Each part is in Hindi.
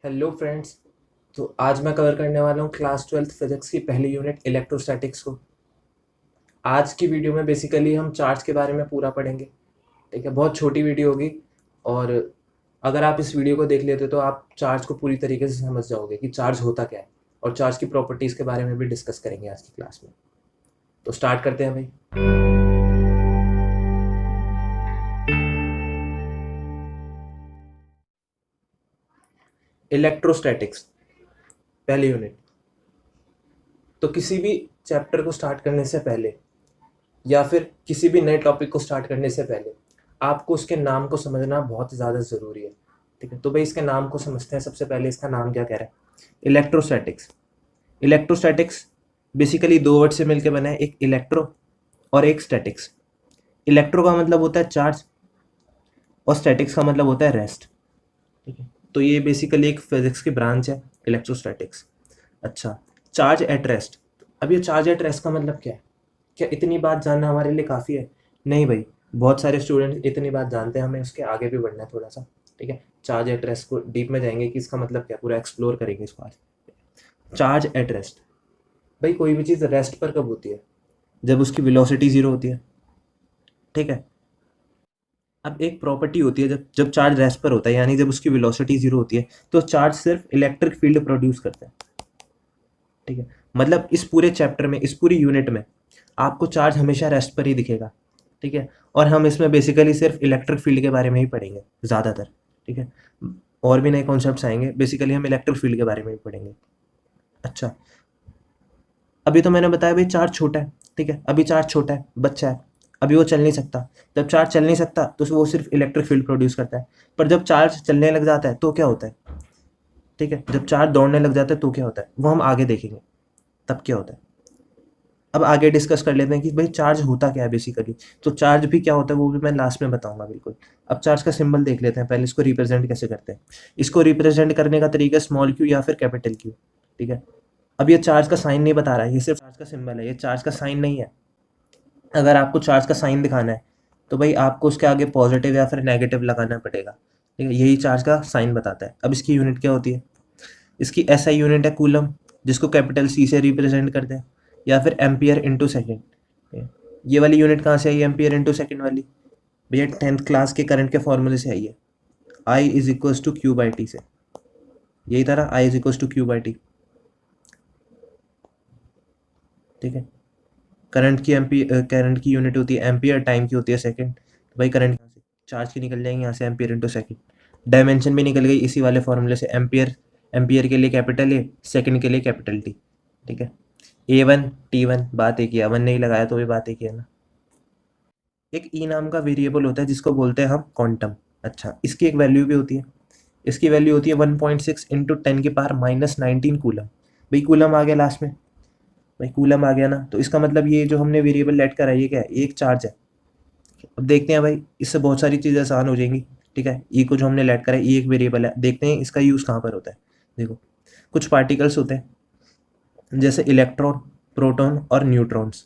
Hello friends. तो आज मैं कवर करने वाला हूँ क्लास 12th फिजिक्स की पहली यूनिट इलेक्ट्रोस्टैटिक्स को। आज की वीडियो में बेसिकली हम चार्ज के बारे में पूरा पढ़ेंगे। ठीक है, बहुत छोटी वीडियो होगी और अगर आप इस वीडियो को देख लेते तो आप चार्ज को पूरी तरीके से समझ जाओगे कि चार्ज होता क्या है, और चार्ज की प्रॉपर्टीज़ के बारे में भी डिस्कस करेंगे आज की क्लास में। तो स्टार्ट करते हैं भाई। इलेक्ट्रोस्टैटिक्स पहली यूनिट। तो किसी भी चैप्टर को स्टार्ट करने से पहले या फिर किसी भी नए टॉपिक को स्टार्ट करने से पहले आपको उसके नाम को समझना बहुत ज़्यादा ज़रूरी है। ठीक है, तो भाई इसके नाम को समझते हैं। सबसे पहले इसका नाम क्या कह रहा है? इलेक्ट्रोस्टैटिक्स। इलेक्ट्रोस्टैटिक्स बेसिकली दो वर्ड से मिलकर बना है, एक इलेक्ट्रो और एक स्टैटिक्स। इलेक्ट्रो का मतलब होता है चार्ज और स्टैटिक्स का मतलब होता है रेस्ट। ठीक है, तो ये बेसिकली एक फिजिक्स की ब्रांच है, इलेक्ट्रोस्टैटिक्स। अच्छा, चार्ज एट रेस्ट। अब ये चार्ज एट रेस्ट का मतलब क्या है? क्या इतनी बात जानना हमारे लिए काफ़ी है? नहीं भाई, बहुत सारे स्टूडेंट इतनी बात जानते हैं, हमें उसके आगे भी बढ़ना है थोड़ा सा। ठीक है, चार्ज एट रेस्ट को डीप में जाएंगे कि इसका मतलब क्या, पूरा एक्सप्लोर करेंगे इसको आज। Charge at rest. भाई कोई भी चीज़ रेस्ट पर कब होती है? जब उसकी वेलोसिटी ज़ीरो होती है। ठीक है, अब एक प्रॉपर्टी होती है, जब जब चार्ज रेस्ट पर होता है यानी जब उसकी वेलोसिटी ज़ीरो होती है, तो चार्ज सिर्फ इलेक्ट्रिक फील्ड प्रोड्यूस करता है। ठीक है, मतलब इस पूरे चैप्टर में, इस पूरी यूनिट में आपको चार्ज हमेशा रेस्ट पर ही दिखेगा। ठीक है, और हम इसमें बेसिकली सिर्फ इलेक्ट्रिक फील्ड के बारे में ही पढ़ेंगे ज़्यादातर। ठीक है, और भी नए कॉन्सेप्ट्स आएंगे, बेसिकली हम इलेक्ट्रिक फील्ड के बारे में ही पढ़ेंगे। अच्छा, अभी तो मैंने बताया भाई चार्ज छोटा है। ठीक है, अभी चार्ज छोटा है, बच्चा है, अभी वो चल नहीं सकता। जब चार्ज चल नहीं सकता तो वो सिर्फ इलेक्ट्रिक फील्ड प्रोड्यूस करता है। पर जब चार्ज चलने लग जाता है तो क्या होता है? ठीक है, जब चार्ज दौड़ने लग जाता है तो क्या होता है, वो हम आगे देखेंगे तब क्या होता है। अब आगे डिस्कस कर लेते हैं कि भाई चार्ज होता क्या है बेसिकली। तो चार्ज भी क्या होता है वो भी मैं लास्ट में बताऊंगा बिल्कुल। अब चार्ज का सिंबल देख लेते हैं, पहले इसको रिप्रेजेंट कैसे करते हैं। इसको रिप्रेजेंट करने का तरीका स्मॉल क्यू या फिर कैपिटल क्यू। ठीक है, अब ये चार्ज का साइन नहीं बता रहा है, ये सिर्फ चार्ज का सिंबल है, ये चार्ज का साइन नहीं है। अगर आपको चार्ज का साइन दिखाना है तो भाई आपको उसके आगे पॉजिटिव या फिर नेगेटिव लगाना पड़ेगा। ठीक है, यही चार्ज का साइन बताता है। अब इसकी यूनिट क्या होती है? इसकी एसआई यूनिट है कूलम, जिसको कैपिटल सी से रिप्रेजेंट करते हैं, या फिर एम्पियर इंटू सेकेंड। ये वाली यूनिट कहाँ से आई है, एम्पियर इंटू सेकेंड वाली? भैया 10th क्लास के करंट के फॉर्मूले से आई है, I is equals to Q by T से। यही था ना, I is equals to Q by T. ठीक है, करंट की यूनिट होती है एम्पियर, टाइम की होती है सेकंड। तो भाई करंट कहाँ से, चार्ज की निकल जाएंगे यहाँ से, एम्पियर इंटू सेकंड। डायमेंशन भी निकल गई इसी वाले फॉर्मूले से, एम्पियर, एम्पियर के लिए कैपिटल ए, सेकंड के लिए कैपिटल टी। ठीक है, A1 T1, बात एक ही है, वन नहीं लगाया तो भी बात एक ही है ना। एक ई नाम का वेरिएबल होता है जिसको बोलते हैं हम क्वांटम। अच्छा, इसकी एक वैल्यू भी होती है, इसकी वैल्यू होती है 1.6 इंटू 10⁻⁻19 कूलम। भाई कूलम आ गया लास्ट में, भाई कूलम आ गया ना, तो इसका मतलब ये जो हमने वेरिएबल लेट करा है ये क्या है, ये एक चार्ज है। अब देखते हैं भाई, इससे बहुत सारी चीज़ें आसान हो जाएंगी। ठीक है, ई को जो हमने लेट करा है ये एक वेरिएबल है, देखते हैं इसका यूज़ कहाँ पर होता है। देखो, कुछ पार्टिकल्स होते हैं जैसे इलेक्ट्रॉन, प्रोटॉन और न्यूट्रॉन्स।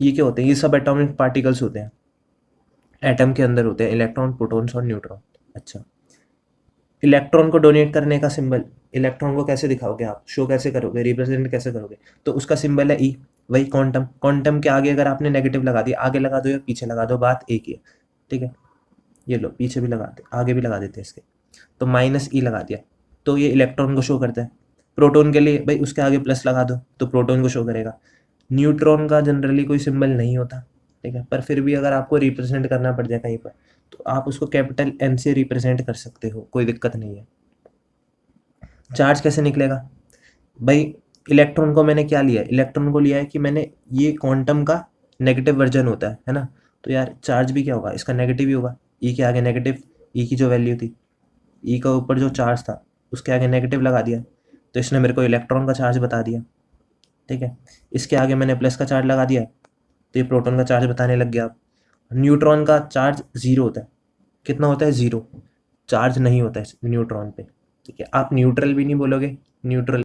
ये क्या होते हैं? ये सब एटॉमिक पार्टिकल्स होते हैं, एटम के अंदर होते हैं इलेक्ट्रॉन, प्रोटॉन्स और न्यूट्रॉन। अच्छा, इलेक्ट्रॉन को डोनेट करने का सिंबल, इलेक्ट्रॉन को कैसे दिखाओगे आप, शो कैसे करोगे, रिप्रेजेंट कैसे करोगे? तो उसका सिंबल है ई। वही क्वांटम, क्वांटम के आगे अगर आपने नेगेटिव लगा दिया, आगे लगा दो या पीछे लगा दो, बात एक ही है। ठीक है, ये लो पीछे भी लगा दे, आगे भी लगा देते हैं इसके, तो माइनस ई लगा दिया तो ये इलेक्ट्रॉन को शो करता है। प्रोटॉन के लिए भाई उसके आगे प्लस लगा दो तो प्रोटॉन को शो करेगा। न्यूट्रॉन का जनरली कोई सिंबल नहीं होता। ठीक है, पर फिर भी अगर आपको रिप्रेजेंट करना पड़ जाए कहीं पर तो आप उसको कैपिटल एन से रिप्रेजेंट कर सकते हो, कोई दिक्कत नहीं है। चार्ज कैसे निकलेगा? भाई इलेक्ट्रॉन को मैंने क्या लिया है, इलेक्ट्रॉन को लिया है कि मैंने, ये क्वांटम का नेगेटिव वर्जन होता है ना। तो यार चार्ज भी क्या होगा, इसका नेगेटिव ही होगा। ई के आगे नेगेटिव, ई की जो वैल्यू थी, ई का ऊपर जो चार्ज था उसके आगे नेगेटिव लगा दिया, तो इसने मेरे को इलेक्ट्रॉन का चार्ज बता दिया। ठीक है, इसके आगे मैंने प्लस का चार्ज लगा दिया तो ये प्रोटॉन का चार्ज बताने लग गया। न्यूट्रॉन का चार्ज ज़ीरो होता है। कितना होता है? ज़ीरो। चार्ज नहीं होता है न्यूट्रॉन पे। ठीक है, आप न्यूट्रल भी नहीं बोलोगे, न्यूट्रल,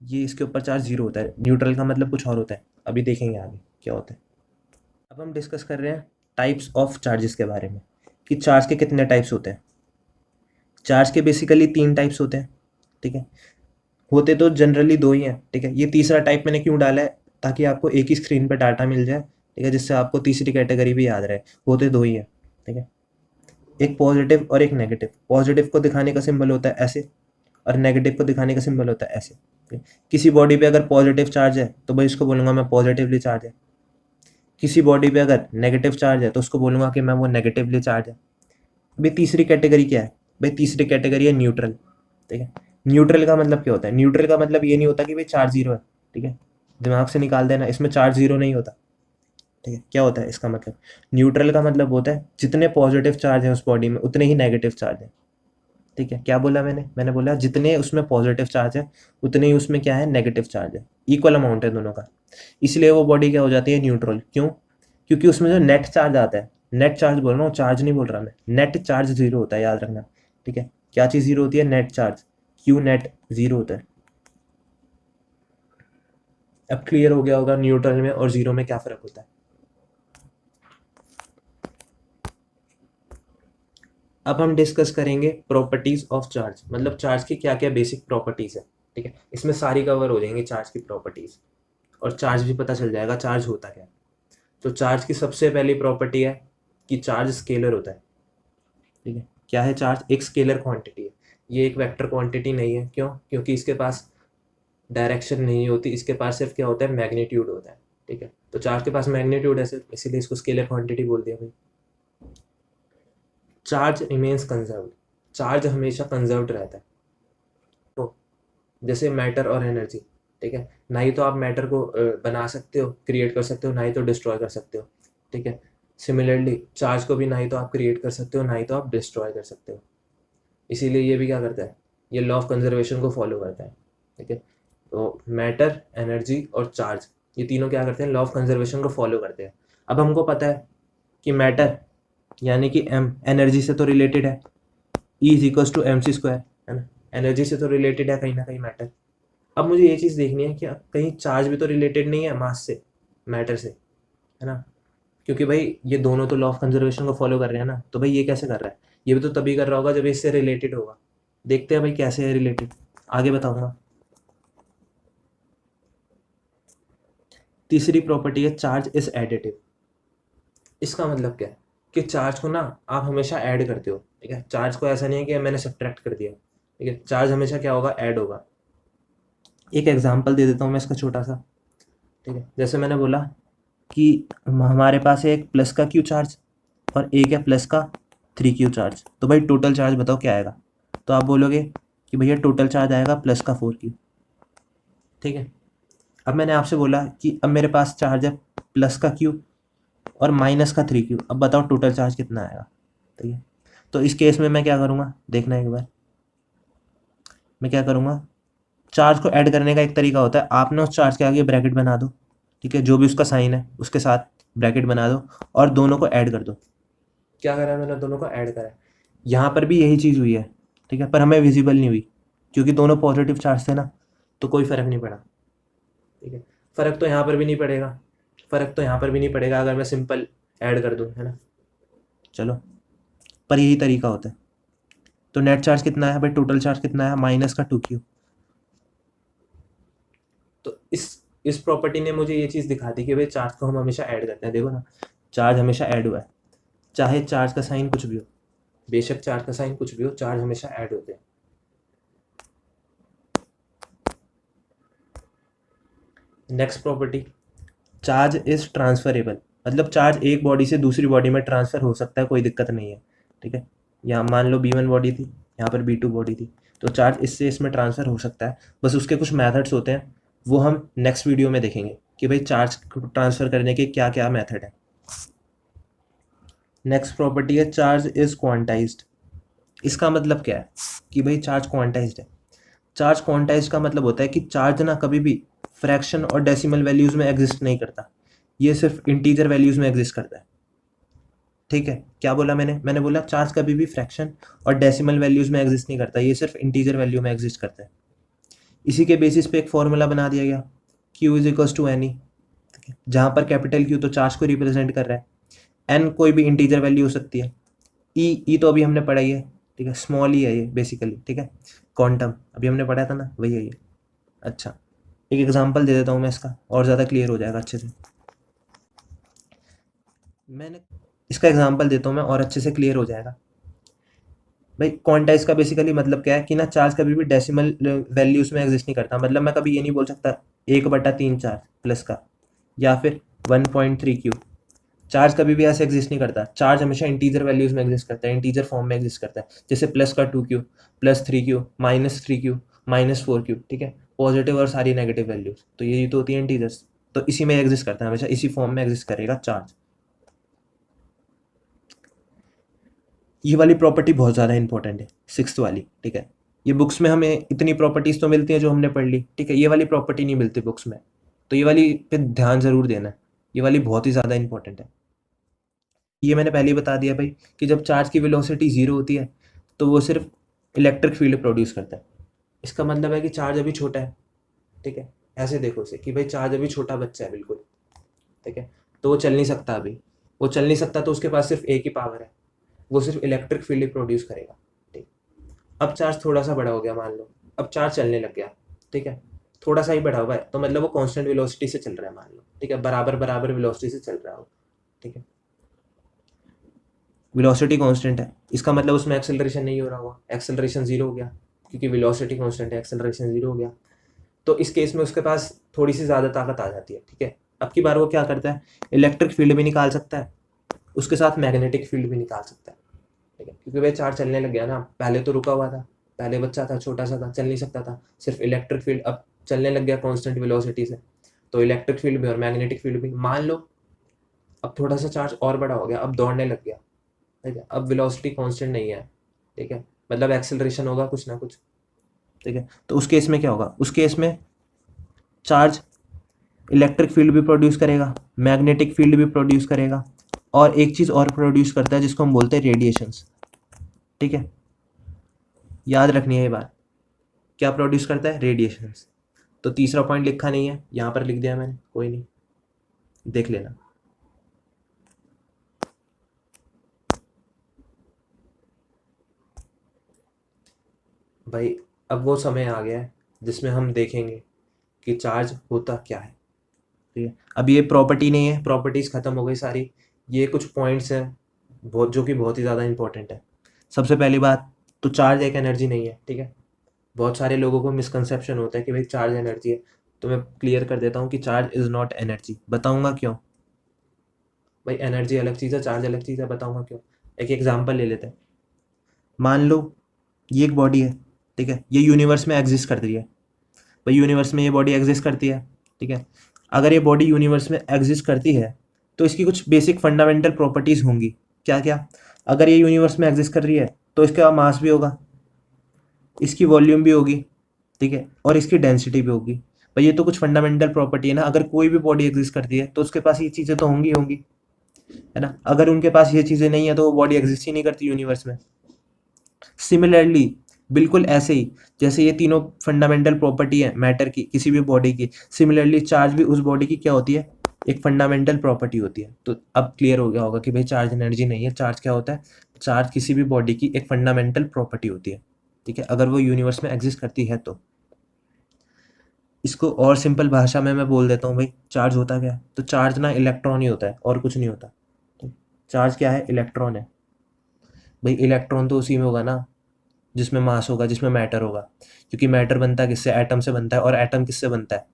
ये इसके ऊपर चार्ज ज़ीरो होता है। न्यूट्रल का मतलब कुछ और होता है, अभी देखेंगे आगे क्या होता है। अब हम डिस्कस कर रहे हैं टाइप्स ऑफ चार्जेस के बारे में, कि चार्ज के कितने टाइप्स होते हैं। चार्ज के बेसिकली 3 टाइप्स होते हैं, ठीक है, होते तो जनरली 2 ही हैं, ठीक है। ये तीसरा टाइप मैंने क्यों डाला है, ताकि आपको एक ही स्क्रीन पर डाटा मिल जाए, ठीक है, जिससे आपको तीसरी कैटेगरी भी याद रहे। होते 2 ही है, ठीक है, एक पॉजिटिव और एक नेगेटिव। पॉजिटिव को दिखाने का सिंबल होता है ऐसे, और नेगेटिव को दिखाने का सिंबल होता है ऐसे, ठीक है? किसी बॉडी पे अगर पॉजिटिव चार्ज है तो भाई इसको बोलूँगा मैं पॉजिटिवली चार्ज है। किसी बॉडी पे अगर नेगेटिव चार्ज है तो उसको बोलूँगा कि मैं वो नेगेटिवली चार्ज है। भाई तीसरी कैटेगरी क्या है, भाई तीसरी कैटेगरी है न्यूट्रल, ठीक है। न्यूट्रल का मतलब क्या होता है, न्यूट्रल का मतलब ये नहीं होता कि भाई चार्ज जीरो है, ठीक है, दिमाग से निकाल देना, इसमें चार्ज जीरो नहीं होता, ठीक है। क्या होता है इसका मतलब, न्यूट्रल का मतलब होता है जितने पॉजिटिव चार्ज है उस बॉडी में उतने ही नेगेटिव चार्ज है, ठीक है। क्या बोला मैंने बोला जितने उसमें पॉजिटिव चार्ज है उतने ही उसमें क्या है, नेगेटिव चार्ज है, इक्वल अमाउंट है दोनों का, इसलिए वो बॉडी क्या हो जाती है, न्यूट्रल। क्यों, क्योंकि उसमें जो नेट चार्ज आता है, नेट चार्ज बोल रहा हूँ, चार्ज नहीं बोल रहा मैं, नेट चार्ज जीरो होता है, याद रखना, ठीक है। क्या चीज़ जीरो होती है, net charge, Q net zero होता है। अब क्लियर हो गया होगा न्यूट्रल में और जीरो में क्या फ़र्क होता है। अब हम डिस्कस करेंगे प्रॉपर्टीज ऑफ चार्ज, मतलब चार्ज की क्या क्या बेसिक प्रॉपर्टीज है, ठीक है। इसमें सारी कवर हो जाएंगी चार्ज की प्रॉपर्टीज, और चार्ज भी पता चल जाएगा चार्ज होता क्या है। तो चार्ज की सबसे पहली प्रॉपर्टी है कि चार्ज स्केलर होता है, ठीक है। क्या है चार्ज, एक स्केलर क्वांटिटी है, ये एक वेक्टर क्वांटिटी नहीं है। क्यों, क्योंकि इसके पास डायरेक्शन नहीं होती, इसके पास सिर्फ क्या होता है, मैग्नीट्यूड होता है, ठीक है। तो चार्ज के पास मैग्नीट्यूड है सिर्फ, इसीलिए इसको स्केलर क्वांटिटी बोल दिया भाई। चार्ज रिमेन्स कंजर्व्ड, चार्ज हमेशा कंजर्व्ड रहता है, तो जैसे मैटर और एनर्जी, ठीक है, ना ही तो आप मैटर को बना सकते हो, क्रिएट कर सकते हो, ना ही तो डिस्ट्रॉय कर सकते हो, ठीक है। सिमिलरली चार्ज को भी ना ही तो आप क्रिएट कर सकते हो, ना ही तो आप डिस्ट्रॉय कर सकते हो, इसीलिए ये भी क्या करता है, ये लॉ ऑफ कंजर्वेशन को फॉलो करता है, ठीक है। तो मैटर, एनर्जी और चार्ज, ये तीनों क्या करते हैं, लॉ ऑफ कंजर्वेशन को फॉलो करते हैं। अब हमको पता है कि मैटर यानी कि एम एनर्जी से तो रिलेटेड है, E is equals to M C square, है ना, एनर्जी से तो रिलेटेड है कहीं ना कहीं मैटर। अब मुझे ये चीज़ देखनी है कि कहीं चार्ज भी तो रिलेटेड नहीं है मास से, मैटर से, है ना, क्योंकि भाई ये दोनों तो लॉ ऑफ कंजर्वेशन को फॉलो कर रहे हैं ना। तो भाई ये कैसे कर रहा है, ये भी तो तभी कर रहा होगा जब इससे रिलेटेड होगा। देखते हैं भाई कैसे है रिलेटेड, आगे बताऊंगा। तीसरी प्रॉपर्टी है चार्ज इज एडिटिव। इसका मतलब क्या है कि चार्ज को ना आप हमेशा ऐड करते हो, ठीक है। चार्ज को ऐसा नहीं है कि मैंने सब्ट्रैक्ट कर दिया, ठीक है, चार्ज हमेशा क्या होगा, ऐड होगा। एक एग्जांपल दे देता हूँ मैं इसका छोटा सा, ठीक है। जैसे मैंने बोला कि हमारे पास है एक प्लस का क्यू चार्ज और एक है प्लस का 3Q चार्ज, तो भाई टोटल चार्ज बताओ क्या आएगा। तो आप बोलोगे कि भैया टोटल चार्ज आएगा प्लस का 4Q, ठीक है। अब मैंने आपसे बोला कि अब मेरे पास चार्ज है प्लस का Q और माइनस का 3Q, अब बताओ टोटल चार्ज कितना आएगा, ठीक है। तो इस केस में मैं क्या करूँगा, देखना एक बार, मैं क्या करूँगा, चार्ज को ऐड करने का एक तरीका होता है, आपने उस चार्ज के आगे ब्रैकेट बना दो, ठीक है, जो भी उसका साइन है उसके साथ ब्रैकेट बना दो और दोनों को ऐड कर दो। क्या करा है मैंने, दोनों को ऐड करा है। यहाँ पर भी यही चीज़ हुई है, ठीक है, पर हमें विजिबल नहीं हुई क्योंकि दोनों पॉजिटिव चार्ज थे ना, तो कोई फ़र्क नहीं पड़ा, ठीक है। फ़र्क तो यहाँ पर भी नहीं पड़ेगा, फ़र्क तो यहाँ पर भी नहीं पड़ेगा अगर मैं सिंपल ऐड कर दूँ, है ना। चलो, पर यही तरीका होता है। तो नेट चार्ज कितना है भाई, टोटल चार्ज कितना है, माइनस का 2Q। तो इस प्रॉपर्टी ने मुझे ये चीज़ दिखा दी कि भाई चार्ज को हम हमेशा ऐड करते हैं। देखो ना, चार्ज हमेशा ऐड हुआ है, चाहे चार्ज का साइन कुछ भी हो, बेशक चार्ज का साइन कुछ भी हो, चार्ज हमेशा ऐड होते हैं। Next property, charge is transferable, मतलब चार्ज एक बॉडी से दूसरी बॉडी में ट्रांसफ़र हो सकता है, कोई दिक्कत नहीं है, ठीक है। यहाँ मान लो B1 बॉडी थी, यहाँ पर B2 बॉडी थी, तो चार्ज इससे इसमें ट्रांसफ़र हो सकता है, बस उसके कुछ मेथड्स होते हैं, वो हम नेक्स्ट वीडियो में देखेंगे कि भाई चार्ज ट्रांसफ़र करने के क्या क्या मेथड है। नेक्स्ट प्रॉपर्टी है चार्ज इज़ क्वांटाइज्ड। इसका मतलब क्या है कि भाई चार्ज क्वांटाइज्ड है। चार्ज क्वांटाइज्ड का मतलब होता है कि चार्ज ना कभी भी फ्रैक्शन और डेसिमल वैल्यूज़ में एग्जिस्ट नहीं करता, ये सिर्फ इंटीजर वैल्यूज़ में एग्जिस्ट करता है, ठीक है। क्या बोला मैंने बोला चार्ज कभी भी फ्रैक्शन और डेसिमल वैल्यूज़ में एग्जिस्ट नहीं करता, ये सिर्फ इंटीजर वैल्यू में एग्जिस्ट करता है। इसी के बेसिस पे एक फॉर्मूला बना दिया गया, Q is equals to N E, जहाँ पर कैपिटल Q तो चार्ज को रिप्रेजेंट कर रहा है, एन कोई भी इंटीजर वैल्यू हो सकती है, ई तो अभी हमने पढ़ाई है, ठीक है, स्मॉल ही है ये बेसिकली, ठीक है। क्वांटम अभी हमने पढ़ा था ना, वही है ये। अच्छा, एक एग्जांपल दे देता हूँ मैं इसका, और ज़्यादा क्लियर हो जाएगा अच्छे से। मैंने इसका एग्जांपल देता हूँ मैं, और अच्छे से क्लियर हो जाएगा। भाई क्वांटाइज का बेसिकली मतलब क्या है कि ना, चार्ज कभी भी डेसिमल वैल्यूज में एग्जिस्ट नहीं करता। मतलब मैं कभी ये नहीं बोल सकता 1/3 चार्ज प्लस का, या फिर 1.3 क्यू। चार्ज कभी भी ऐसे एग्जिस्ट नहीं करता। चार्ज हमेशा इंटीजर वैल्यूज में एग्जिस्ट करता है, इंटीजर फॉर्म में एग्जिस्ट करता है। जैसे प्लस का 2Q, +3Q, -3Q, -4Q, ठीक है। पॉजिटिव और सारी नेगेटिव वैल्यूज, तो यही तो होती है इंटीजर्स। तो इसी में एग्जिस्ट करता है, हमेशा इसी फॉर्म में एग्जिस्ट करेगा चार्ज। ये वाली प्रॉपर्टी बहुत ज़्यादा इंपॉर्टेंट है, 6th वाली, ठीक है। ये बुक्स में हमें इतनी प्रॉपर्टीज तो मिलती है जो हमने पढ़ ली, ठीक है। ये वाली प्रॉपर्टी नहीं मिलती बुक्स में, तो ये वाली पे ध्यान ज़रूर देना है। ये वाली बहुत ही ज़्यादा इंपॉर्टेंट है। ये मैंने पहले ही बता दिया भाई कि जब चार्ज की वेलोसिटी 0 होती है तो वो सिर्फ इलेक्ट्रिक फील्ड प्रोड्यूस करता है। इसका मतलब है कि चार्ज अभी छोटा है, ठीक है। ऐसे देखो इसे कि भाई चार्ज अभी छोटा बच्चा है बिल्कुल, ठीक है। तो वो चल नहीं सकता अभी, वो चल नहीं सकता, तो उसके पास सिर्फ एक ही पावर है, वो सिर्फ इलेक्ट्रिक फील्ड ही प्रोड्यूस करेगा, ठीक। अब चार्ज थोड़ा सा बड़ा हो गया मान लो, अब चार्ज चलने लग गया, ठीक है। थोड़ा सा ही बढ़ा हुआ है, तो मतलब वो कांस्टेंट वेलोसिटी से चल रहा है मान लो, ठीक है। बराबर बराबर वेलोसिटी से चल रहा हो, ठीक है। वेलोसिटी कांस्टेंट है, इसका मतलब उसमें एक्सेलरेशन नहीं हो रहा होगा, एक्सेलरेशन 0 हो गया, क्योंकि वेलोसिटी कांस्टेंट है, एक्सेलरेशन 0 हो गया। तो इस केस में उसके पास थोड़ी सी ज़्यादा ताकत आ जाती है, ठीक है। अब की बार वो क्या करता है, इलेक्ट्रिक फील्ड भी निकाल सकता है, उसके साथ मैग्नेटिक फील्ड भी निकाल सकता है, ठीक है। क्योंकि भाई चार्ज चलने लग गया ना, पहले तो रुका हुआ था, पहले बच्चा था, छोटा सा था, चल नहीं सकता था, सिर्फ इलेक्ट्रिक फील्ड, अब चलने लग गया कांस्टेंट वेलोसिटी से, तो इलेक्ट्रिक फील्ड भी और मैग्नेटिक फील्ड भी। मान लो अब थोड़ा सा चार्ज और बड़ा हो गया, अब दौड़ने लग गया, ठीक है। अब वेलोसिटी कांस्टेंट नहीं है, ठीक है, मतलब एक्सेलरेशन होगा कुछ ना कुछ, ठीक है। तो उस केस में क्या होगा, उस केस में चार्ज इलेक्ट्रिक फील्ड भी प्रोड्यूस करेगा, मैग्नेटिक फील्ड भी प्रोड्यूस करेगा, और एक चीज़ और प्रोड्यूस करता है जिसको हम बोलते हैं रेडिएशंस, ठीक है। याद रखनी है ये बात, क्या प्रोड्यूस करता है, रेडिएशंस। तो तीसरा पॉइंट लिखा नहीं है, यहाँ पर लिख दिया मैंने, कोई नहीं, देख लेना। भाई अब वो समय आ गया है जिसमें हम देखेंगे कि चार्ज होता क्या है, ठीक है। अब ये प्रॉपर्टी नहीं है, प्रॉपर्टीज खत्म हो गई सारी, ये कुछ पॉइंट्स हैं बहुत, जो कि बहुत ही ज़्यादा इंपॉर्टेंट है। सबसे पहली बात तो चार्ज एक एनर्जी नहीं है, ठीक है। बहुत सारे लोगों को मिसकंसेप्शन होता है कि भाई चार्ज एनर्जी है, तो मैं क्लियर कर देता हूँ कि चार्ज इज़ नॉट एनर्जी। बताऊँगा क्यों। भाई एनर्जी अलग चीज़ है, चार्ज अलग चीज़ है, बताऊँगा क्यों। एक एग्जांपल ले लेते हैं। मान लो ये एक बॉडी है, ठीक है, ये यूनिवर्स में एग्जिस्ट कर रही है। भाई यूनिवर्स में ये बॉडी एग्जिस्ट करती है, ठीक है। अगर ये बॉडी यूनिवर्स में एग्जिस्ट करती है तो इसकी कुछ बेसिक फंडामेंटल प्रॉपर्टीज़ होंगी। क्या क्या, अगर ये यूनिवर्स में एग्जिस्ट कर रही है तो इसका मास भी होगा, इसकी वॉल्यूम भी होगी, ठीक है, और इसकी डेंसिटी भी होगी। भाई ये तो कुछ फंडामेंटल प्रॉपर्टी है ना, अगर कोई भी बॉडी एग्जिस्ट करती है तो उसके पास ये चीज़ें तो होंगी होंगी, है ना। अगर उनके पास ये चीज़ें नहीं है तो वो बॉडी एग्जिस्ट ही नहीं करती यूनिवर्स में। सिमिलरली बिल्कुल ऐसे ही जैसे ये तीनों फंडामेंटल प्रॉपर्टी है मैटर की, किसी भी बॉडी की, सिमिलरली चार्ज भी उस बॉडी की क्या होती है, एक फंडामेंटल प्रॉपर्टी होती है। तो अब क्लियर हो गया होगा कि भाई चार्ज एनर्जी नहीं है, चार्ज क्या होता है, चार्ज किसी भी बॉडी की एक फंडामेंटल प्रॉपर्टी होती है, ठीक है, अगर वो यूनिवर्स में एग्जिस्ट करती है तो। इसको और सिंपल भाषा में मैं बोल देता हूँ भाई, चार्ज होता क्या है, तो चार्ज ना इलेक्ट्रॉन ही होता है और कुछ नहीं होता। तो चार्ज क्या है, इलेक्ट्रॉन है। भाई इलेक्ट्रॉन तो उसी में होगा ना जिसमें मास होगा, जिसमें मैटर होगा, क्योंकि मैटर बनता है किससे, एटम से बनता है, और एटम किससे बनता है,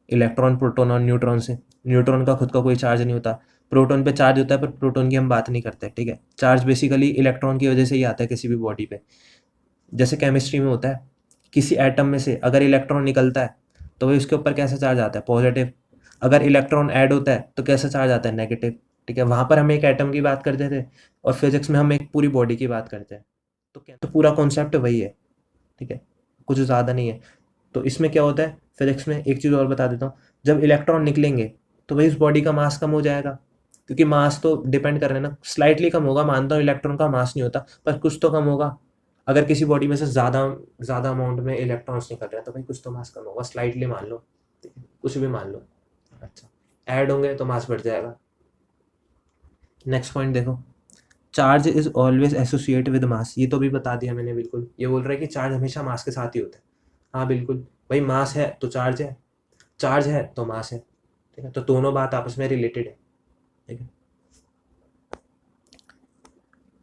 इलेक्ट्रॉन, प्रोटॉन और न्यूट्रॉन से। न्यूट्रॉन का खुद का कोई चार्ज नहीं होता, प्रोटॉन पे चार्ज होता है, पर प्रोटॉन की हम बात नहीं करते, ठीक है। चार्ज बेसिकली इलेक्ट्रॉन की वजह से ही आता है किसी भी बॉडी पे। जैसे केमिस्ट्री में होता है, किसी एटम में से अगर इलेक्ट्रॉन निकलता है तो वही उसके ऊपर कैसा चार्ज आता है, पॉजिटिव। अगर इलेक्ट्रॉन ऐड होता है तो कैसा चार्ज आता है, नेगेटिव, ठीक है। वहाँ पर हम एक एटम की बात करते थे, और फिजिक्स में हम एक पूरी बॉडी की बात करते हैं। तो पूरा कॉन्सेप्ट वही है, ठीक है, कुछ ज़्यादा नहीं है। तो इसमें क्या होता है, फिजिक्स में एक चीज़ और बता देता हूँ, जब इलेक्ट्रॉन निकलेंगे तो भाई उस बॉडी का मास कम हो जाएगा, क्योंकि मास तो डिपेंड कर रहे हैं ना, स्लाइटली कम होगा, मानता हूँ इलेक्ट्रॉन का मास नहीं होता, पर कुछ तो कम होगा। अगर किसी बॉडी में से ज़्यादा ज़्यादा अमाउंट में इलेक्ट्रॉन्स निकल रहे हैं तो भाई कुछ तो मास कम होगा, स्लाइटली मान लो, ठीक है, कुछ भी मान लो। अच्छा, ऐड होंगे तो मास बढ़ जाएगा। नेक्स्ट पॉइंट देखो, charge is always associate with mass, ये तो भी बता दिया मैंने बिल्कुल। ये बोल रहा है कि चार्ज हमेशा मास के साथ ही होता है। हाँ बिल्कुल भाई, मास है तो चार्ज है तो मास है, ठीक है, तो दोनों बात आपस में रिलेटेड है, ठीक है।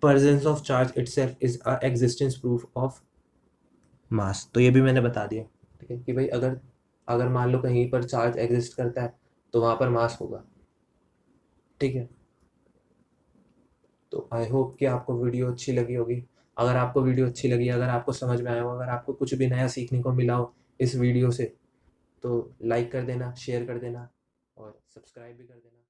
Presence of charge itself is a existence proof of mass, तो ये भी मैंने बता दिया, ठीक है, कि भाई अगर अगर मान लो कहीं पर चार्ज एग्जिस्ट करता है तो वहाँ पर मास होगा, ठीक है। तो आई होप कि आपको वीडियो अच्छी लगी होगी। अगर आपको वीडियो अच्छी लगी, अगर आपको समझ में आया हो, अगर आपको कुछ भी नया सीखने को मिला हो इस वीडियो से, तो लाइक कर देना, शेयर कर देना और सब्सक्राइब भी कर देना।